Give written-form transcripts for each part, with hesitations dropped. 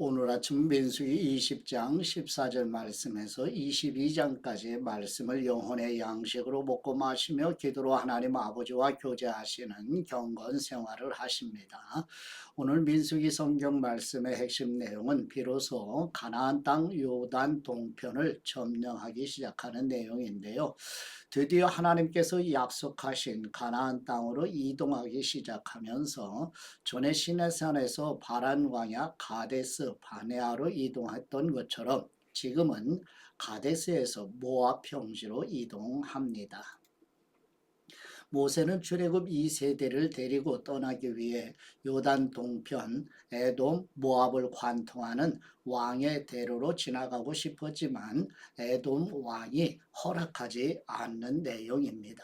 오늘 아침 민수기 20장 14절 말씀에서 22장까지의 말씀을 영혼의 양식으로 먹고 마시며 기도로 하나님 아버지와 교제하시는 경건 생활을 하십니다. 오늘 민수기 성경 말씀의 핵심 내용은 비로소 가나안 땅 요단 동편을 점령하기 시작하는 내용인데요. 드디어 하나님께서 약속하신 가나안 땅으로 이동하기 시작하면서 전에 시내산에서 바란 광야 가데스 바네아로 이동했던 것처럼 지금은 가데스에서 모압 평지로 이동합니다. 모세는 출애굽 2세대를 데리고 떠나기 위해 요단 동편 에돔 모압을 관통하는 왕의 대로로 지나가고 싶었지만 에돔 왕이 허락하지 않는 내용입니다.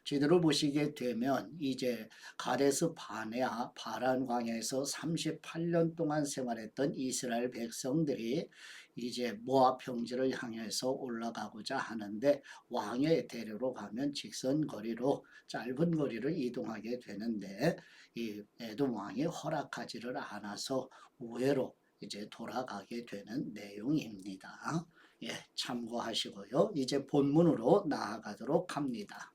지도를 보시게 되면 이제 가데스 바네아 바란 광야에서 38년 동안 생활했던 이스라엘 백성들이 이제 모압 평지를 향해서 올라가고자 하는데 왕의 대로로 가면 직선 거리로 짧은 거리를 이동하게 되는데 이 에돔 왕이 허락하지를 않아서 우회로 이제 돌아가게 되는 내용입니다. 참고하시고요. 이제 본문으로 나아가도록 합니다.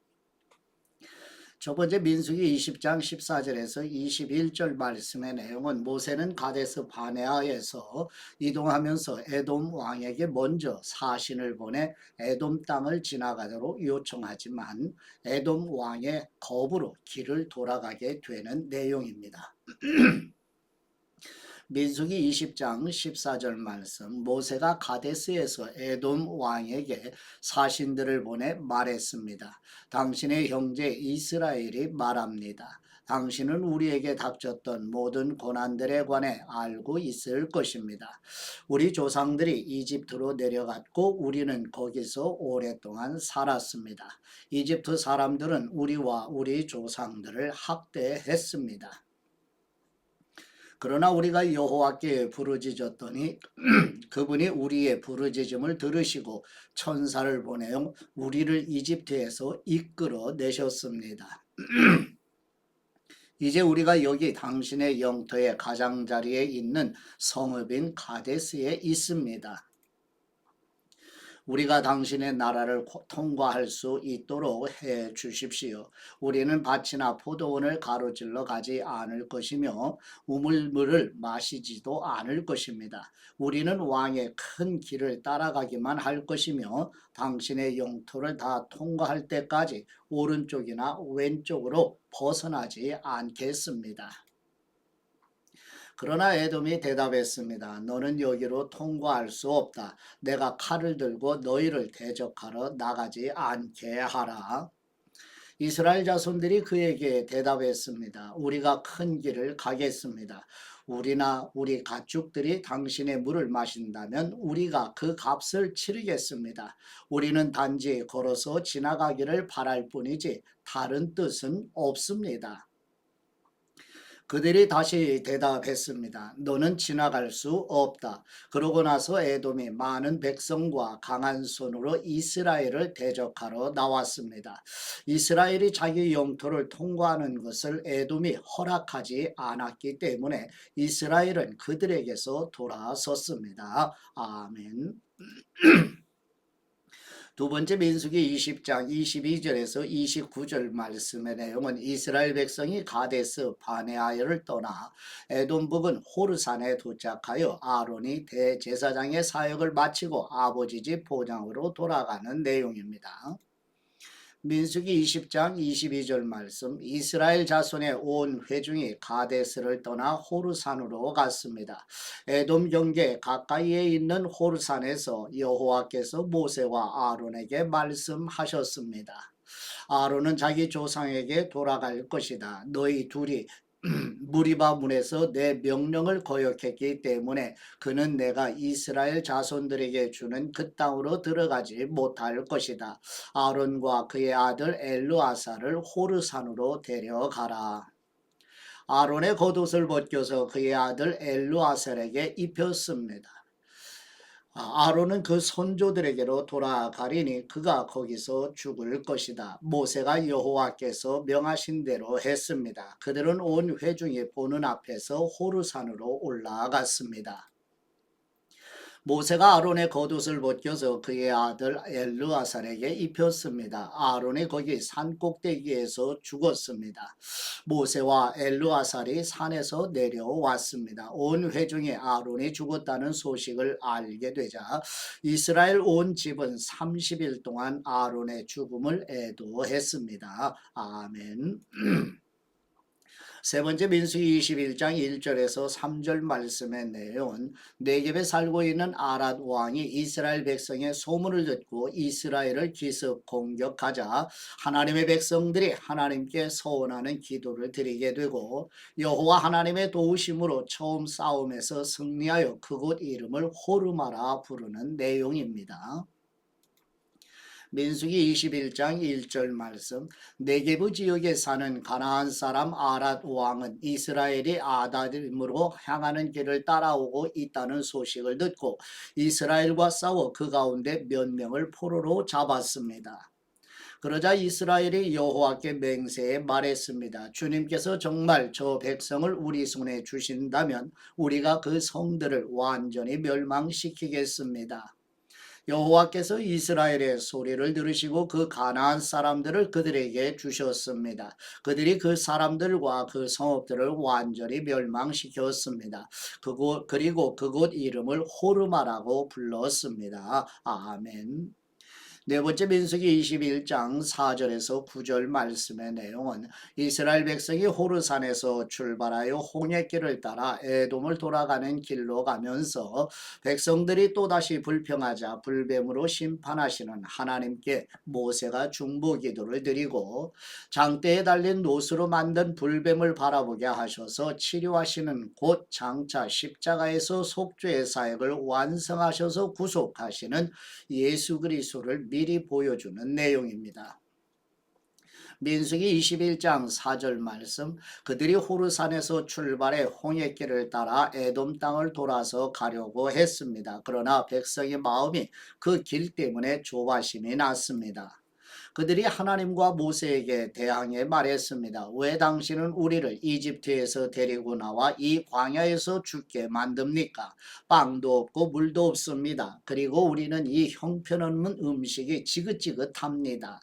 첫 번째 민수기 20장 14절에서 21절 말씀의 내용은 모세는 가데스 바네아에서 이동하면서 에돔 왕에게 먼저 사신을 보내 에돔 땅을 지나가도록 요청하지만 에돔 왕의 거부로 길을 돌아가게 되는 내용입니다. 민수기 20장 14절 말씀 모세가 가데스에서 에돔 왕에게 사신들을 보내 말했습니다. 당신의 형제 이스라엘이 말합니다. 당신은 우리에게 닥쳤던 모든 고난들에 관해 알고 있을 것입니다. 우리 조상들이 이집트로 내려갔고 우리는 거기서 오랫동안 살았습니다. 이집트 사람들은 우리와 우리 조상들을 학대했습니다. 그러나 우리가 여호와께 부르짖었더니 그분이 우리의 부르짖음을 들으시고 천사를 보내어 우리를 이집트에서 이끌어 내셨습니다. 이제 우리가 여기 당신의 영토의 가장자리에 있는 성읍인 가데스에 있습니다. 우리가 당신의 나라를 통과할 수 있도록 해 주십시오. 우리는 밭이나 포도원을 가로질러 가지 않을 것이며 우물물을 마시지도 않을 것입니다. 우리는 왕의 큰 길을 따라가기만 할 것이며 당신의 영토를 다 통과할 때까지 오른쪽이나 왼쪽으로 벗어나지 않겠습니다. 그러나 에돔이 대답했습니다. 너는 여기로 통과할 수 없다. 내가 칼을 들고 너희를 대적하러 나가지 않게 하라. 이스라엘 자손들이 그에게 대답했습니다. 우리가 큰 길을 가겠습니다. 우리나 우리 가축들이 당신의 물을 마신다면 우리가 그 값을 치르겠습니다. 우리는 단지 걸어서 지나가기를 바랄 뿐이지 다른 뜻은 없습니다. 그들이 다시 대답했습니다. 너는 지나갈 수 없다. 그러고 나서 에돔이 많은 백성과 강한 손으로 이스라엘을 대적하러 나왔습니다. 이스라엘이 자기 영토를 통과하는 것을 에돔이 허락하지 않았기 때문에 이스라엘은 그들에게서 돌아섰습니다. 아멘. 두 번째 민수기 20장 22절에서 29절 말씀의 내용은 이스라엘 백성이 가데스 바네아를 떠나 에돔 부근 호르산에 도착하여 아론이 대제사장의 사역을 마치고 아버지 집 본향으로 돌아가는 내용입니다. 민수기 20장 22절 말씀 이스라엘 자손의 온 회중이 가데스를 떠나 호르산으로 갔습니다. 에돔 경계 가까이에 있는 호르산에서 여호와께서 모세와 아론에게 말씀하셨습니다. 아론은 자기 조상에게 돌아갈 것이다. 너희 둘이 무리바 문에서 내 명령을 거역했기 때문에 그는 내가 이스라엘 자손들에게 주는 그 땅으로 들어가지 못할 것이다. 아론과 그의 아들 엘르아사를 호르산으로 데려가라. 아론의 겉옷을 벗겨서 그의 아들 엘르아살에게 입혔습니다. 아론은 그 선조들에게로 돌아가리니 그가 거기서 죽을 것이다. 모세가 여호와께서 명하신 대로 했습니다. 그들은 온 회중이 보는 앞에서 호르산으로 올라갔습니다. 모세가 아론의 겉옷을 벗겨서 그의 아들 엘르아살에게 입혔습니다. 아론이 거기 산 꼭대기에서 죽었습니다. 모세와 엘르아살이 산에서 내려왔습니다. 온 회중이 아론이 죽었다는 소식을 알게 되자 이스라엘 온 집은 30일 동안 아론의 죽음을 애도했습니다. 아멘. 세 번째 민수기 21장 1절에서 3절 말씀의 내용은 네겝에 살고 있는 아랏 왕이 이스라엘 백성의 소문을 듣고 이스라엘을 기습 공격하자 하나님의 백성들이 하나님께 서원하는 기도를 드리게 되고 여호와 하나님의 도우심으로 처음 싸움에서 승리하여 그곳 이름을 호르마라 부르는 내용입니다. 민수기 21장 1절 말씀 네게부 지역에 사는 가나안 사람 아랏 왕은 이스라엘이 아다림으로 향하는 길을 따라오고 있다는 소식을 듣고 이스라엘과 싸워 그 가운데 몇 명을 포로로 잡았습니다. 그러자 이스라엘이 여호와께 맹세해 말했습니다. 주님께서 정말 저 백성을 우리 손에 주신다면 우리가 그 성들을 완전히 멸망시키겠습니다. 여호와께서 이스라엘의 소리를 들으시고 그 가나안 사람들을 그들에게 주셨습니다. 그들이 그 사람들과 그 성읍들을 완전히 멸망시켰습니다. 그리고 그곳 이름을 호르마라고 불렀습니다. 아멘. 네 번째 민수기 21장 4절에서 9절 말씀의 내용은 이스라엘 백성이 호르산에서 출발하여 홍해길을 따라 에돔을 돌아가는 길로 가면서 백성들이 또다시 불평하자 불뱀으로 심판하시는 하나님께 모세가 중보 기도를 드리고 장대에 달린 노수로 만든 불뱀을 바라보게 하셔서 치료하시는 곧 장차 십자가에서 속죄의 사역을 완성하셔서 구속하시는 예수 그리스도를 미리 보여주는 내용입니다. 민수기 21장 4절 말씀 그들이 호르산에서 출발해 홍해길을 따라 에돔 땅을 돌아서 가려고 했습니다. 그러나 백성의 마음이 그 길 때문에 조바심이 났습니다. 그들이 하나님과 모세에게 대항해 말했습니다. 왜 당신은 우리를 이집트에서 데리고 나와 이 광야에서 죽게 만듭니까? 빵도 없고 물도 없습니다. 그리고 우리는 이 형편없는 음식이 지긋지긋합니다.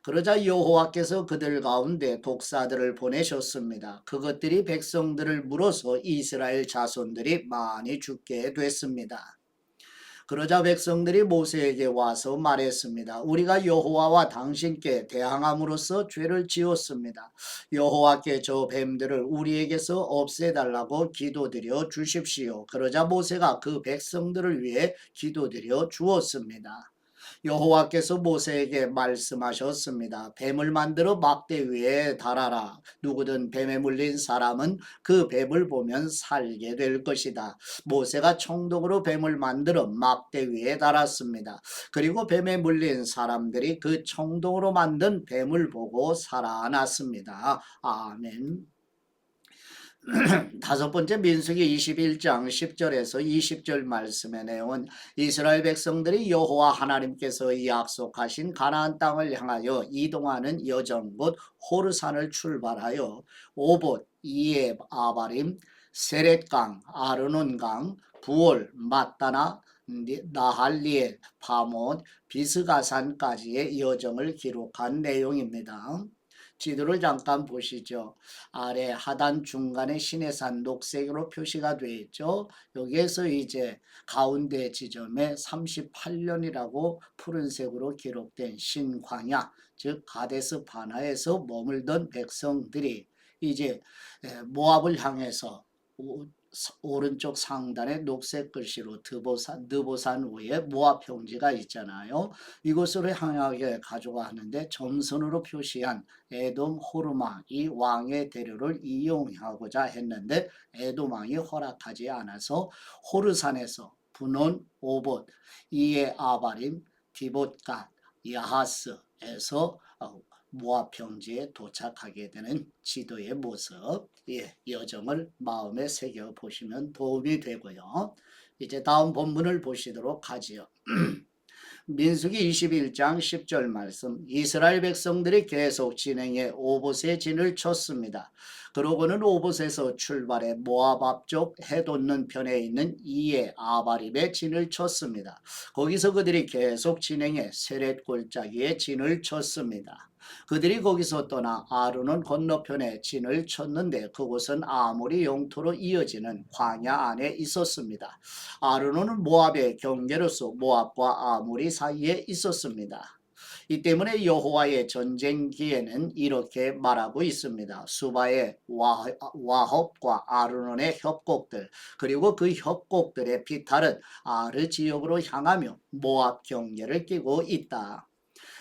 그러자 여호와께서 그들 가운데 독사들을 보내셨습니다. 그것들이 백성들을 물어서 이스라엘 자손들이 많이 죽게 됐습니다. 그러자 백성들이 모세에게 와서 말했습니다. 우리가 여호와와 당신께 대항함으로써 죄를 지었습니다. 여호와께 저 뱀들을 우리에게서 없애달라고 기도드려 주십시오. 그러자 모세가 그 백성들을 위해 기도드려 주었습니다. 여호와께서 모세에게 말씀하셨습니다. 뱀을 만들어 막대 위에 달아라. 누구든 뱀에 물린 사람은 그 뱀을 보면 살게 될 것이다. 모세가 청동으로 뱀을 만들어 막대 위에 달았습니다. 그리고 뱀에 물린 사람들이 그 청동으로 만든 뱀을 보고 살아났습니다. 아멘. 다섯 번째 민수기 21장 10절에서 20절 말씀의 내용은 이스라엘 백성들이 여호와 하나님께서 약속하신 가나안 땅을 향하여 이동하는 여정 곧 호르산을 출발하여 오봇, 이에 아바림, 세렛강, 아르논강, 부올, 마따나, 나할리엘, 바못, 비스가산까지의 여정을 기록한 내용입니다. 지도를 잠깐 보시죠. 아래 하단 중간에 시내산 녹색으로 표시가 되어 있죠. 여기에서 이제 가운데 지점에 38년이라고 푸른색으로 기록된 신광야, 즉 가데스 바나에서 머물던 백성들이 이제 모압을 향해서 오른쪽 상단에 녹색 글씨로 느보산 위에 모압 평지가 있잖아요. 이곳으로 향하게 가져가 하는데 점선으로 표시한 에돔 호르마 이 왕의 대로를 이용하고자 했는데 에돔 왕이 허락하지 않아서 호르산에서 분온, 오봇, 이에 아바림, 디봇갓, 야하스에서 모압 평지에 도착하게 되는 지도의 모습, 여정을 마음에 새겨 보시면 도움이 되고요. 이제 다음 본문을 보시도록 하지요. 민수기 21장 10절 말씀. 이스라엘 백성들이 계속 진행해 오봇에 진을 쳤습니다. 그러고는 오봇에서 출발해 모압 앞쪽 해 돋는 편에 있는 이에 아바림에 진을 쳤습니다. 거기서 그들이 계속 진행해 세렛 골짜기에 진을 쳤습니다. 그들이 거기서 떠나 아르논 건너편에 진을 쳤는데 그곳은 아모리 영토로 이어지는 광야 안에 있었습니다. 아르논은 모압의 경계로서 모압과 아모리 사이에 있었습니다. 이 때문에 여호와의 전쟁기에는 이렇게 말하고 있습니다. 수바의 와헙과 아르논의 협곡들, 그리고 그 협곡들의 비탈은 아르 지역으로 향하며 모압 경계를 끼고 있다.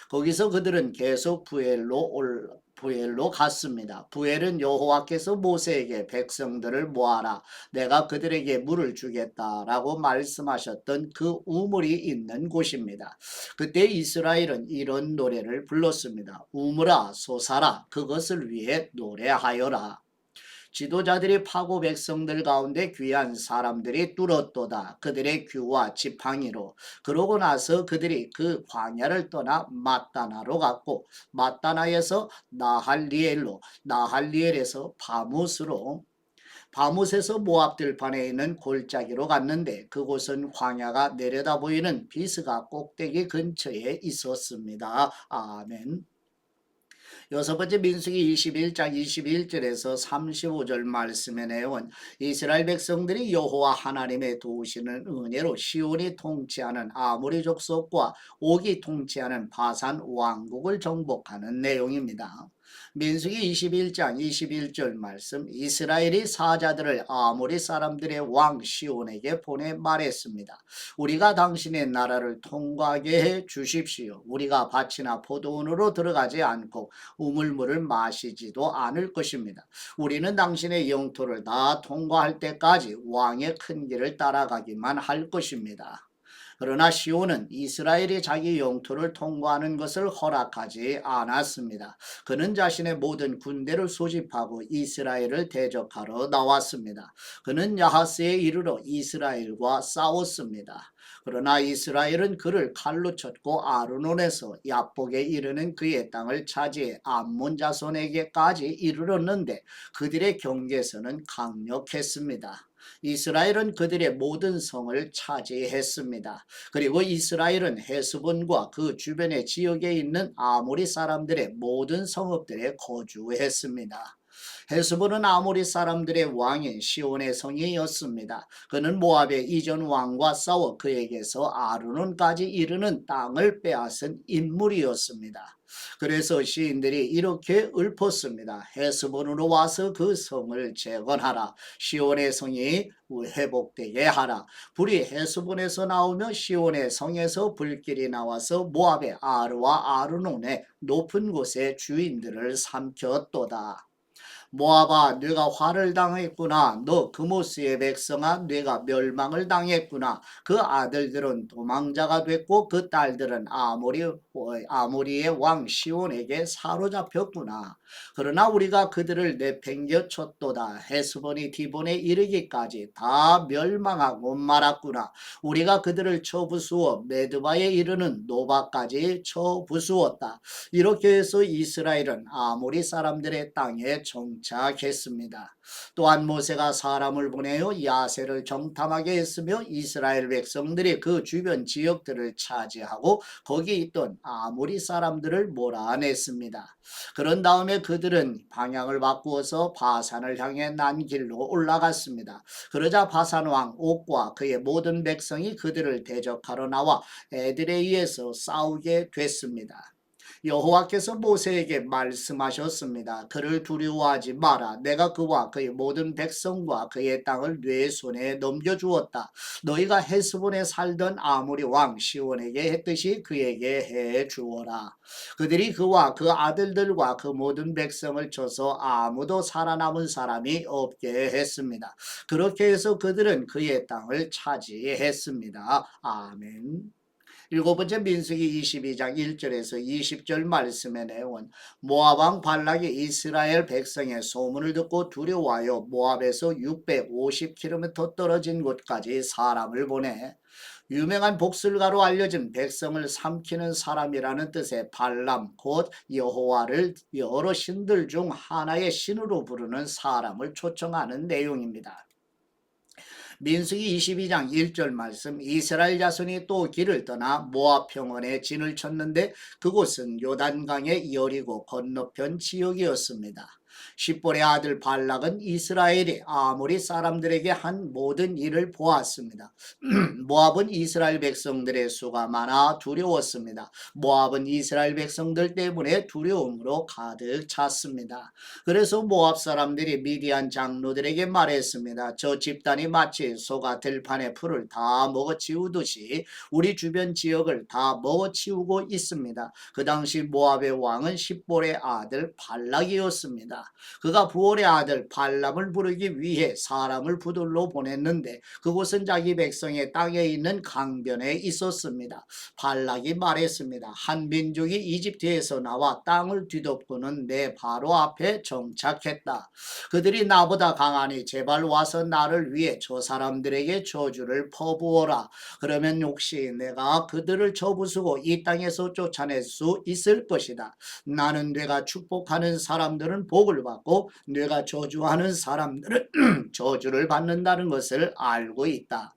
거기서 그들은 계속 부엘로 갔습니다. 부엘은 여호와께서 모세에게 백성들을 모아라, 내가 그들에게 물을 주겠다라고 말씀하셨던 그 우물이 있는 곳입니다. 그때 이스라엘은 이런 노래를 불렀습니다. 우물아 솟아라, 그것을 위해 노래하여라. 지도자들이 파고 백성들 가운데 귀한 사람들이 뚫었도다. 그들의 규와 지팡이로. 그러고 나서 그들이 그 광야를 떠나 마따나로 갔고 마따나에서 나할리엘로, 나할리엘에서 바뭇으로, 바뭇에서 모압 들판에 있는 골짜기로 갔는데 그곳은 광야가 내려다 보이는 비스가 꼭대기 근처에 있었습니다. 아멘. 여섯 번째 민수기 21장 21절에서 35절 말씀의 내용은 이스라엘 백성들이 여호와 하나님의 도우시는 은혜로 시온이 통치하는 아모리 족속과 옥이 통치하는 바산 왕국을 정복하는 내용입니다. 민수기 21장 21절 말씀. 이스라엘이 사자들을 아모리 사람들의 왕 시온에게 보내 말했습니다. 우리가 당신의 나라를 통과하게 해 주십시오. 우리가 밭이나 포도원으로 들어가지 않고 우물물을 마시지도 않을 것입니다. 우리는 당신의 영토를 다 통과할 때까지 왕의 큰 길을 따라가기만 할 것입니다. 그러나 시온은 이스라엘이 자기 영토를 통과하는 것을 허락하지 않았습니다. 그는 자신의 모든 군대를 소집하고 이스라엘을 대적하러 나왔습니다. 그는 야하스에 이르러 이스라엘과 싸웠습니다. 그러나 이스라엘은 그를 칼로 쳤고 아르논에서 야복에 이르는 그의 땅을 차지해 암몬 자손에게까지 이르렀는데 그들의 경계선은 강력했습니다. 이스라엘은 그들의 모든 성을 차지했습니다. 그리고 이스라엘은 헤스본과 그 주변의 지역에 있는 아모리 사람들의 모든 성읍들에 거주했습니다. 헤스본은 아모리 사람들의 왕인 시온의 성이었습니다. 그는 모압의 이전 왕과 싸워 그에게서 아르논까지 이르는 땅을 빼앗은 인물이었습니다. 그래서 시인들이 이렇게 읊었습니다. 헤스본으로 와서 그 성을 재건하라. 시온의 성이 회복되게 하라. 불이 헤스본에서 나오며 시온의 성에서 불길이 나와서 모압의 아르와 아르논의 높은 곳의 주인들을 삼켰도다. 모압아, 네가 화를 당했구나. 너 그모스의 백성아, 네가 멸망을 당했구나. 그 아들들은 도망자가 됐고 그 딸들은 아모리의 왕 시온에게 사로잡혔구나. 그러나 우리가 그들을 내팽겨 쳤도다. 헤스본이 디본에 이르기까지 다 멸망하고 말았구나. 우리가 그들을 쳐 부수어 메드바에 이르는 노바까지 쳐 부수었다. 이렇게 해서 이스라엘은 아모리 사람들의 땅에 정착했습니다. 또한 모세가 사람을 보내어 야세를 정탐하게 했으며 이스라엘 백성들이 그 주변 지역들을 차지하고 거기 있던 아모리 사람들을 몰아냈습니다. 그런 다음에 그들은 방향을 바꾸어서 바산을 향해 난 길로 올라갔습니다. 그러자 바산 왕 옥과 그의 모든 백성이 그들을 대적하러 나와 에드레이에서 싸우게 됐습니다. 여호와께서 모세에게 말씀하셨습니다. 그를 두려워하지 마라. 내가 그와 그의 모든 백성과 그의 땅을 네 손에 넘겨주었다. 너희가 헤스본에 살던 아모리 왕 시온에게 했듯이 그에게 해 주어라. 그들이 그와 그 아들들과 그 모든 백성을 쳐서 아무도 살아남은 사람이 없게 했습니다. 그렇게 해서 그들은 그의 땅을 차지했습니다. 아멘. 일곱 번째 민수기 22장 1절에서 20절 말씀의 내용은 모압 왕 발락이 이스라엘 백성의 소문을 듣고 두려워하여 모압에서 650km 떨어진 곳까지 사람을 보내 유명한 복술가로 알려진 백성을 삼키는 사람이라는 뜻의 발람 곧 여호와를 여러 신들 중 하나의 신으로 부르는 사람을 초청하는 내용입니다. 민수기 22장 1절 말씀 이스라엘 자손이 또 길을 떠나 모압 평원에 진을 쳤는데 그곳은 요단강의 여리고 건너편 지역이었습니다. 십볼의 아들 발락은 이스라엘이 아모리 사람들에게 한 모든 일을 보았습니다. 모압은 이스라엘 백성들의 수가 많아 두려웠습니다. 모압은 이스라엘 백성들 때문에 두려움으로 가득 찼습니다. 그래서 모압 사람들이 미디안 장로들에게 말했습니다. 저 집단이 마치 소가 들판에 풀을 다 먹어치우듯이 우리 주변 지역을 다 먹어치우고 있습니다. 그 당시 모압의 왕은 십볼의 아들 발락이었습니다. 그가 부올의 아들 발람을 부르기 위해 사람을 부들로 보냈는데 그곳은 자기 백성의 땅에 있는 강변에 있었습니다. 발락이 말했습니다. 한 민족이 이집트에서 나와 땅을 뒤덮고는 내 바로 앞에 정착했다. 그들이 나보다 강하니 제발 와서 나를 위해 저 사람들에게 저주를 퍼부어라. 그러면 혹시 내가 그들을 쳐부수고 이 땅에서 쫓아낼 수 있을 것이다. 나는 내가 축복하는 사람들은 복을 받고 내가 저주하는 사람들은 저주를 받는다는 것을 알고 있다.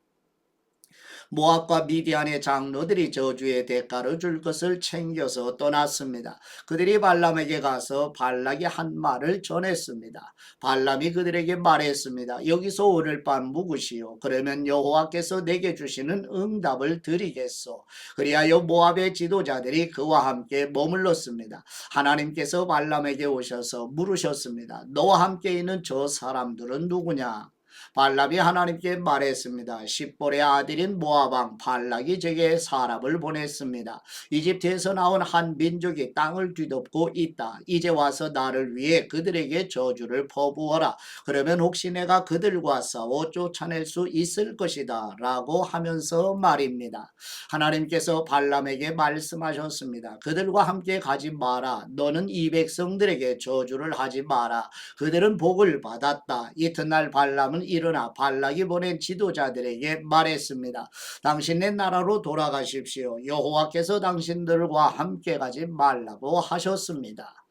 모압과 미디안의 장로들이 저주의 대가를 줄 것을 챙겨서 떠났습니다. 그들이 발람에게 가서 발락이 한 말을 전했습니다. 발람이 그들에게 말했습니다. 여기서 오늘 밤 묵으시오. 그러면 여호와께서 내게 주시는 응답을 드리겠소. 그리하여 모압의 지도자들이 그와 함께 머물렀습니다. 하나님께서 발람에게 오셔서 물으셨습니다. 너와 함께 있는 저 사람들은 누구냐? 발람이 하나님께 말했습니다. 십볼의 아들인 모압 왕 발락이 제게 사람을 보냈습니다. 이집트에서 나온 한 민족이 땅을 뒤덮고 있다. 이제 와서 나를 위해 그들에게 저주를 퍼부어라. 그러면 혹시 내가 그들과 싸워 쫓아낼 수 있을 것이다. 라고 하면서 말입니다. 하나님께서 발람에게 말씀하셨습니다. 그들과 함께 가지 마라. 너는 이 백성들에게 저주를 하지 마라. 그들은 복을 받았다. 이튿날 발람은 일어나 발락이 보낸 지도자들에게 말했습니다. 당신의 나라로 돌아가십시오. 여호와께서 당신들과 함께 가지 말라고 하셨습니다.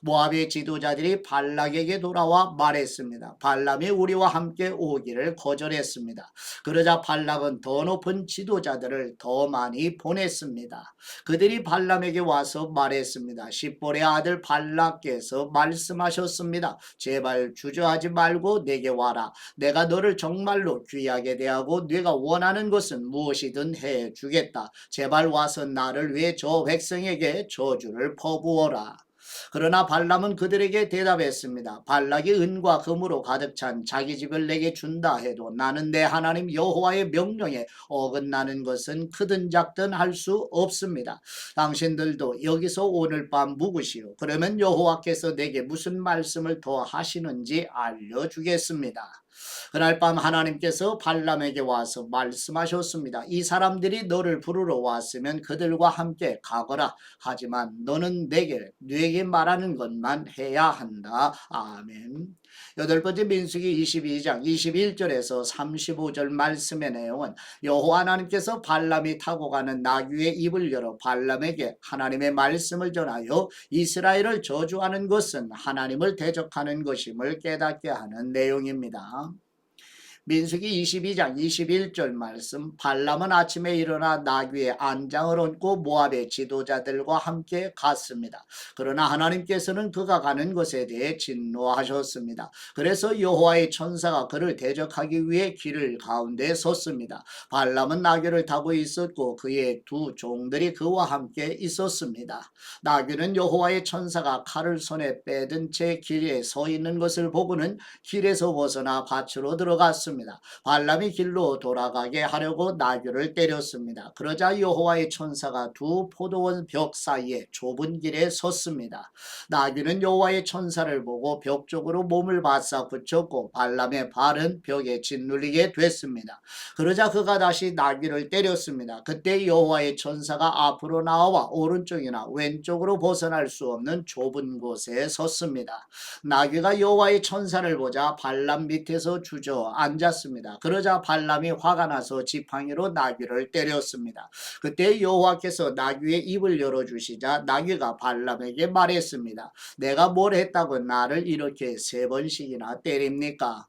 모압의 지도자들이 발락에게 돌아와 말했습니다. 발람이 우리와 함께 오기를 거절했습니다. 그러자 발락은 더 높은 지도자들을 더 많이 보냈습니다. 그들이 발람에게 와서 말했습니다. 십볼의 아들 발락께서 말씀하셨습니다. 제발 주저하지 말고 내게 와라. 내가 너를 정말로 귀하게 대하고 네가 원하는 것은 무엇이든 해주겠다. 제발 와서 나를 위해 저 백성에게 저주를 퍼부어라. 그러나 발람은 그들에게 대답했습니다. 발락이 은과 금으로 가득 찬 자기 집을 내게 준다 해도 나는 내 하나님 여호와의 명령에 어긋나는 것은 크든 작든 할 수 없습니다. 당신들도 여기서 오늘 밤 묵으시오. 그러면 여호와께서 내게 무슨 말씀을 더 하시는지 알려주겠습니다. 그날 밤 하나님께서 발람에게 와서 말씀하셨습니다. 이 사람들이 너를 부르러 왔으면 그들과 함께 가거라. 하지만 너는 네게 말하는 것만 해야 한다. 아멘. 여덟 번째 민수기 22장 21절에서 35절 말씀의 내용은 여호와 하나님께서 발람이 타고 가는 나귀의 입을 열어 발람에게 하나님의 말씀을 전하여 이스라엘을 저주하는 것은 하나님을 대적하는 것임을 깨닫게 하는 내용입니다. 민수기 22장 21절 말씀 발람은 아침에 일어나 나귀의 안장을 얹고 모압의 지도자들과 함께 갔습니다. 그러나 하나님께서는 그가 가는 것에 대해 진노하셨습니다. 그래서 여호와의 천사가 그를 대적하기 위해 길 가운데 섰습니다. 발람은 나귀를 타고 있었고 그의 두 종들이 그와 함께 있었습니다. 나귀는 여호와의 천사가 칼을 손에 빼든 채 길에 서 있는 것을 보고는 길에서 벗어나 밭으로 들어갔습니다. 때렸습니다. 발람이 길로 돌아가게 하려고 나귀를 때렸습니다. 그러자 여호와의 천사가 두 포도원 벽 사이에 좁은 길에 섰습니다. 나귀는 여호와의 천사를 보고 벽 쪽으로 몸을 바싹 붙였고 발람의 발은 벽에 짓눌리게 됐습니다. 그러자 그가 다시 나귀를 때렸습니다. 그때 여호와의 천사가 앞으로 나와 오른쪽이나 왼쪽으로 벗어날 수 없는 좁은 곳에 섰습니다. 나귀가 여호와의 천사를 보자 발람 밑에서 주저앉았습니다. 그러자 발람이 화가 나서 지팡이로 나귀를 때렸습니다. 그때 여호와께서 나귀의 입을 열어주시자 나귀가 발람에게 말했습니다. 내가 뭘 했다고 나를 이렇게 3번씩이나 때립니까?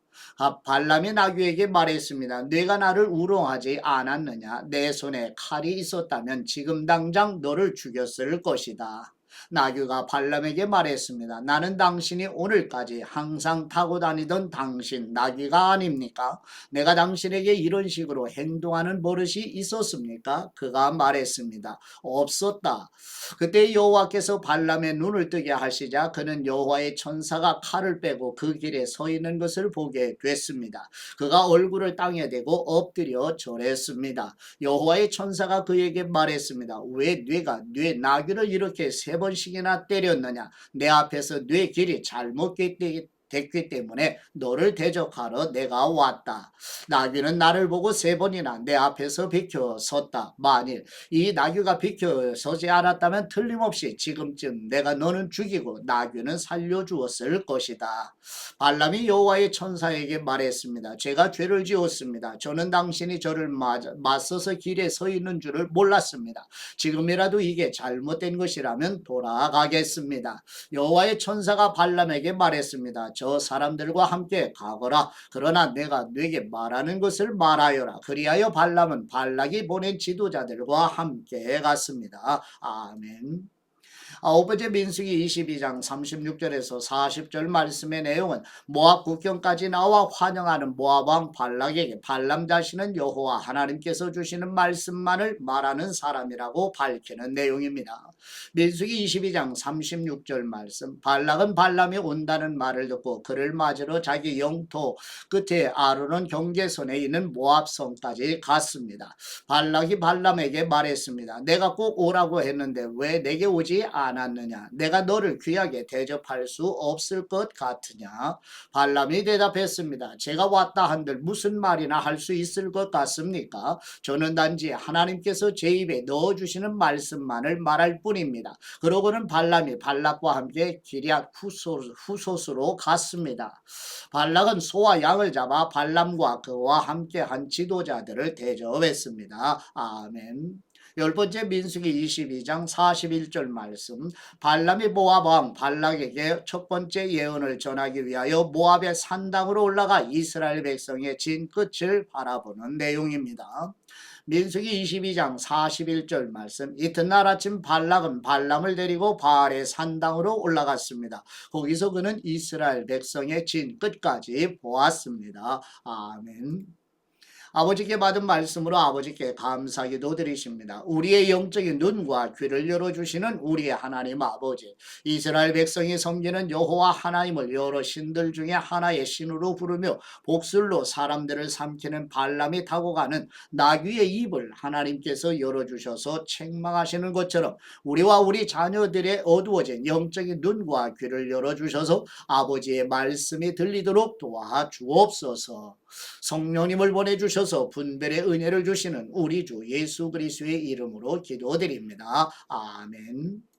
발람이 나귀에게 말했습니다. 네가 나를 우롱하지 않았느냐? 내 손에 칼이 있었다면 지금 당장 너를 죽였을 것이다. 나귀가 발람에게 말했습니다. 나는 당신이 오늘까지 항상 타고 다니던 당신 나귀가 아닙니까? 내가 당신에게 이런 식으로 행동하는 버릇이 있었습니까? 그가 말했습니다. 없었다. 그때 여호와께서 발람의 눈을 뜨게 하시자 그는 여호와의 천사가 칼을 빼고 그 길에 서 있는 것을 보게 됐습니다. 그가 얼굴을 땅에 대고 엎드려 절했습니다. 여호와의 천사가 그에게 말했습니다. 왜 네가 네 나귀를 이렇게 3번씩이나 때렸느냐? 내 앞에서 네 길이 됐기 때문에 너를 대적하러 내가 왔다. 나귀는 나를 보고 3번이나 내 앞에서 비켜 섰다. 만일 이 나귀가 비켜 서지 않았다면 틀림없이 지금쯤 내가 너는 죽이고 나귀는 살려주었을 것이다. 발람이 여호와의 천사에게 말했습니다. 제가 죄를 지었습니다. 저는 당신이 저를 맞서서 길에 서 있는 줄을 몰랐습니다. 지금이라도 이게 잘못된 것이라면 돌아가겠습니다. 여호와의 천사가 발람에게 말했습니다. 저 사람들과 함께 가거라. 그러나 내가 네게 말하는 것을 말하여라. 그리하여 발람은 발락이 보낸 지도자들과 함께 갔습니다. 아멘. 9번째 민수기 22장 36절에서 40절 말씀의 내용은 모압 국경까지 나와 환영하는 모압 왕 발락에게 발람 자신은 여호와 하나님께서 주시는 말씀만을 말하는 사람이라고 밝히는 내용입니다. 민수기 22장 36절 말씀, 발락은 발람이 온다는 말을 듣고 그를 맞으러 자기 영토 끝에 아르논 경계선에 있는 모압 성까지 갔습니다. 발락이 발람에게 말했습니다. 내가 꼭 오라고 했는데 왜 내게 오지 않았느냐? 내가 너를 귀하게 대접할 수 없을 것 같으냐? 발람이 대답했습니다. 제가 왔다 한들 무슨 말이나 할 수 있을 것 같습니까? 저는 단지 하나님께서 제 입에 넣어주시는 말씀만을 말할 뿐입니다. 그러고는 발람이 발락과 함께 기럇 후솥으로 갔습니다. 발락은 소와 양을 잡아 발람과 그와 함께 한 지도자들을 대접했습니다. 아멘. 10번째 민수기 22장 41절 말씀, 발람이 모압 왕 발락에게 첫 번째 예언을 전하기 위하여 모압의 산당으로 올라가 이스라엘 백성의 진 끝을 바라보는 내용입니다. 민수기 22장 41절 말씀, 이튿날 아침 발락은 발람을 데리고 바알의 산당으로 올라갔습니다. 거기서 그는 이스라엘 백성의 진 끝까지 보았습니다. 아멘. 아버지께 받은 말씀으로 아버지께 감사기도 드리십니다. 우리의 영적인 눈과 귀를 열어주시는 우리의 하나님 아버지, 이스라엘 백성이 섬기는 여호와 하나님을 여러 신들 중에 하나의 신으로 부르며 복술로 사람들을 삼키는 발람이 타고 가는 나귀의 입을 하나님께서 열어주셔서 책망하시는 것처럼 우리와 우리 자녀들의 어두워진 영적인 눈과 귀를 열어주셔서 아버지의 말씀이 들리도록 도와주옵소서. 성령님을 보내주셔서 분별의 은혜를 주시는 우리 주 예수 그리스도의 이름으로 기도드립니다. 아멘.